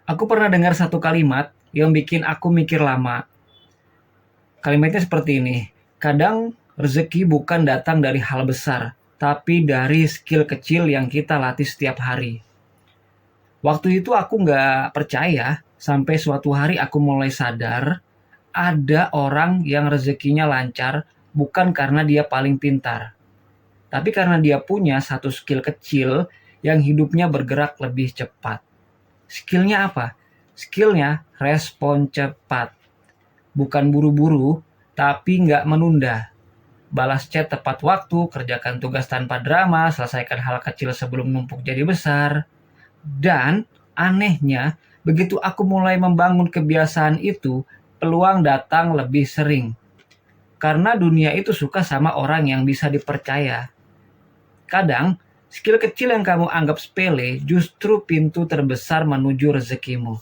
Aku pernah dengar satu kalimat yang bikin aku mikir lama. Kalimatnya seperti ini, kadang rezeki bukan datang dari hal besar, tapi dari skill kecil yang kita latih setiap hari. Waktu itu aku nggak percaya, sampai suatu hari aku mulai sadar, ada orang yang rezekinya lancar bukan karena dia paling pintar, tapi karena dia punya satu skill kecil yang hidupnya bergerak lebih cepat. Skillnya apa? Skillnya respon cepat. Bukan buru-buru, tapi nggak menunda. Balas chat tepat waktu, kerjakan tugas tanpa drama, selesaikan hal kecil sebelum numpuk jadi besar. Dan anehnya, begitu aku mulai membangun kebiasaan itu, peluang datang lebih sering. Karena dunia itu suka sama orang yang bisa dipercaya. Kadang, skill kecil yang kamu anggap sepele justru pintu terbesar menuju rezekimu.